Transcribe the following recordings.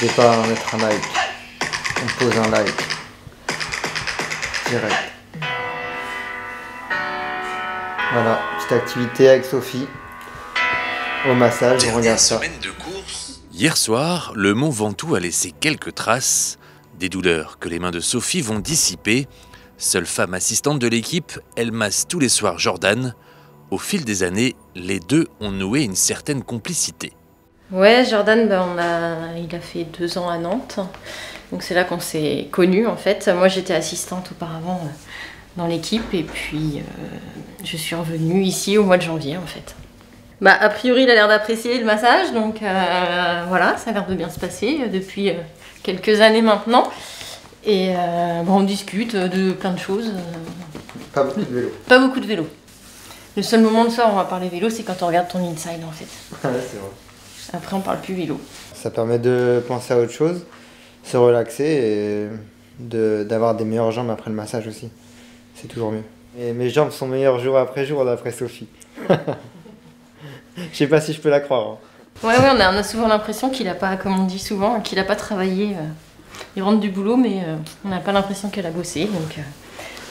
N'hésitez pas à mettre un like. On pose un like. Direct. Voilà, petite activité avec Sophie. Au massage, on regarde ça. Hier soir, le Mont Ventoux a laissé quelques traces, des douleurs que les mains de Sophie vont dissiper. Seule femme assistante de l'équipe, elle masse tous les soirs Jordan. Au fil des années, les deux ont noué une certaine complicité. Ouais, Jordan, il a fait 2 ans à Nantes. Donc c'est là qu'on s'est connus en fait. Moi j'étais assistante auparavant dans l'équipe et puis je suis revenue ici au mois de janvier en fait. A priori il a l'air d'apprécier le massage, donc voilà, ça a l'air de bien se passer depuis quelques années maintenant. Et on discute de plein de choses. Pas beaucoup de vélo. Pas beaucoup de vélo. Le seul moment de soir où on va parler vélo, c'est quand on regarde ton inside en fait. Ouais, c'est vrai. Après on parle plus vélo. Ça permet de penser à autre chose, se relaxer et d'avoir des meilleures jambes après le massage aussi. C'est toujours mieux. Et mes jambes sont meilleures jour après jour d'après Sophie. Je sais pas si je peux la croire. Hein. Ouais, on a souvent l'impression qu'il a pas, comme on dit souvent, qu'il a pas travaillé. Il rentre du boulot, mais on n'a pas l'impression qu'elle a bossé, donc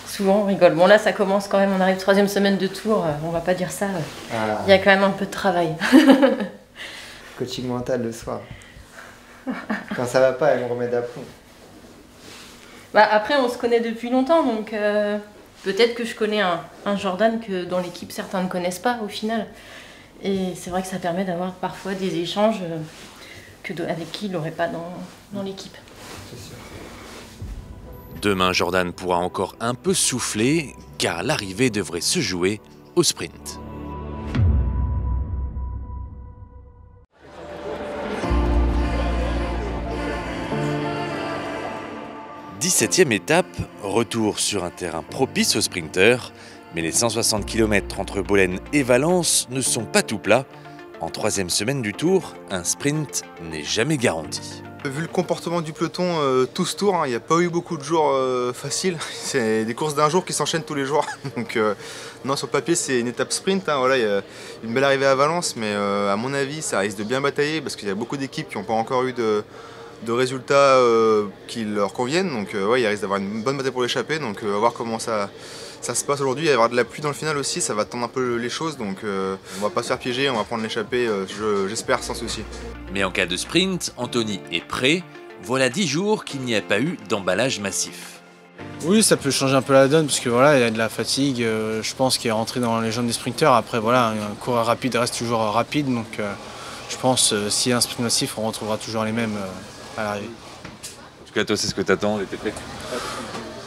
souvent on rigole. Bon là ça commence quand même, on arrive 3e semaine de tour, on va pas dire ça. Il y a quand même un peu de travail. Coaching mental le soir. Quand ça va pas, elle me remet d'aplomb. Après on se connaît depuis longtemps, donc peut-être que je connais un Jordan que dans l'équipe certains ne connaissent pas au final. Et c'est vrai que ça permet d'avoir parfois des échanges avec qui il n'aurait pas dans l'équipe. Demain, Jordan pourra encore un peu souffler, car l'arrivée devrait se jouer au sprint. « 17e étape, retour sur un terrain propice aux sprinteurs, mais les 160 km entre Bolène et Valence ne sont pas tout plats. En 3e semaine du Tour, un sprint n'est jamais garanti. Vu le comportement du peloton tout ce tour, il n'y a pas eu beaucoup de jours faciles. C'est des courses d'un jour qui s'enchaînent tous les jours. Donc non, sur le papier, c'est une étape sprint. Voilà, il y a une belle arrivée à Valence, mais à mon avis, ça risque de bien batailler parce qu'il y a beaucoup d'équipes qui n'ont pas encore eu de résultats qui leur conviennent. Donc ouais, il risque d'avoir une bonne bataille pour l'échapper. Donc on va voir comment ça se passe aujourd'hui. Il va y avoir de la pluie dans le final aussi, ça va tendre un peu les choses. Donc on va pas se faire piéger, on va prendre l'échappée, j'espère, sans souci. Mais en cas de sprint, Anthony est prêt. Voilà 10 jours qu'il n'y a pas eu d'emballage massif. Oui, ça peut changer un peu la donne parce que voilà, il y a de la fatigue, je pense, qui est rentrée dans les jambes des sprinteurs. Après voilà, un coureur rapide reste toujours rapide, donc je pense s'il y a un sprint massif, on retrouvera toujours les mêmes à l'arrivée. En tout cas, toi, c'est ce que tu attends, t'es prêt?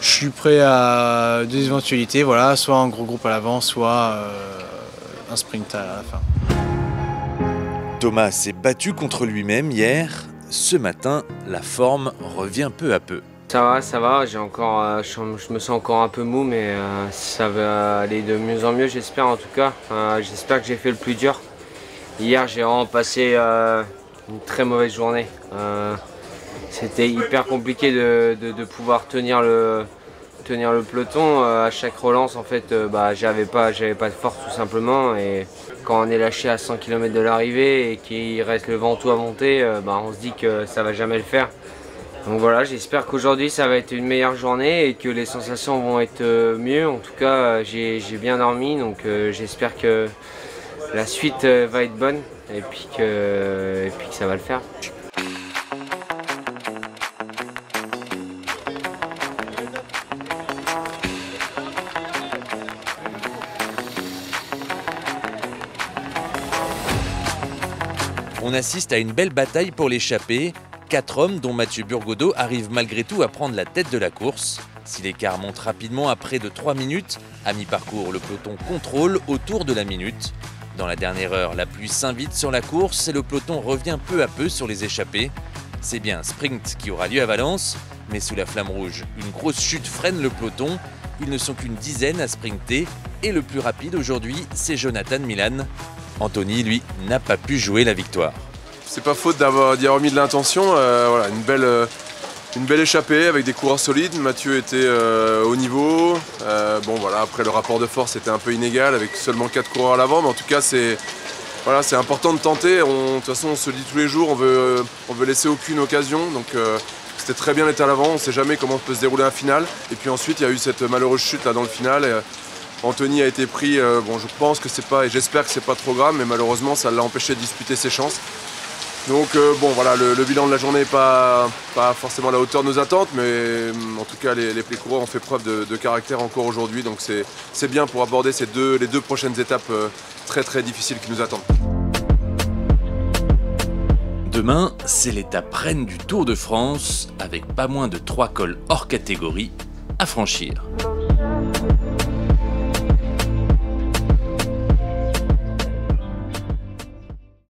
Je suis prêt à 2 éventualités, voilà, soit un gros groupe à l'avant, soit un sprint à la fin. Thomas s'est battu contre lui-même hier. Ce matin, la forme revient peu à peu. Ça va, j'ai encore, je me sens encore un peu mou, mais ça va aller de mieux en mieux, j'espère en tout cas. J'espère que j'ai fait le plus dur. Hier, j'ai vraiment passé une très mauvaise journée. C'était hyper compliqué de pouvoir tenir le peloton. À chaque relance, en fait, j'avais pas de force tout simplement. Et quand on est lâché à 100 km de l'arrivée et qu'il reste le Ventoux à monter, on se dit que ça va jamais le faire. Donc voilà, j'espère qu'aujourd'hui ça va être une meilleure journée et que les sensations vont être mieux. En tout cas, j'ai bien dormi, donc j'espère que la suite va être bonne et puis que ça va le faire. On assiste à une belle bataille pour l'échappée. 4 hommes, dont Mathieu Burgodeau, arrivent malgré tout à prendre la tête de la course. Si l'écart monte rapidement à près de 3 minutes, à mi-parcours, le peloton contrôle autour de la minute. Dans la dernière heure, la pluie s'invite sur la course et le peloton revient peu à peu sur les échappées. C'est bien un sprint qui aura lieu à Valence, mais sous la flamme rouge, une grosse chute freine le peloton. Ils ne sont qu'une dizaine à sprinter et le plus rapide aujourd'hui, c'est Jonathan Milan. Anthony, lui, n'a pas pu jouer la victoire. C'est pas faute d'y avoir mis de l'intention. Voilà, une belle échappée avec des coureurs solides. Mathieu était au niveau. Bon voilà, après le rapport de force était un peu inégal avec seulement 4 coureurs à l'avant, mais en tout cas c'est voilà, c'est important de tenter. De toute façon, on se le dit tous les jours, on veut laisser aucune occasion. Donc c'était très bien d'être à l'avant, on ne sait jamais comment peut se dérouler un final. Et puis ensuite, il y a eu cette malheureuse chute là dans le final. Et, Anthony a été pris, bon, je pense que c'est pas, et j'espère que c'est pas trop grave, mais malheureusement, ça l'a empêché de disputer ses chances. Donc bon, voilà, le bilan de la journée n'est pas forcément à la hauteur de nos attentes, mais en tout cas, les coureurs ont fait preuve de caractère encore aujourd'hui. Donc c'est bien pour aborder les deux prochaines étapes très très difficiles qui nous attendent. Demain, c'est l'étape reine du Tour de France, avec pas moins de 3 cols hors catégorie à franchir.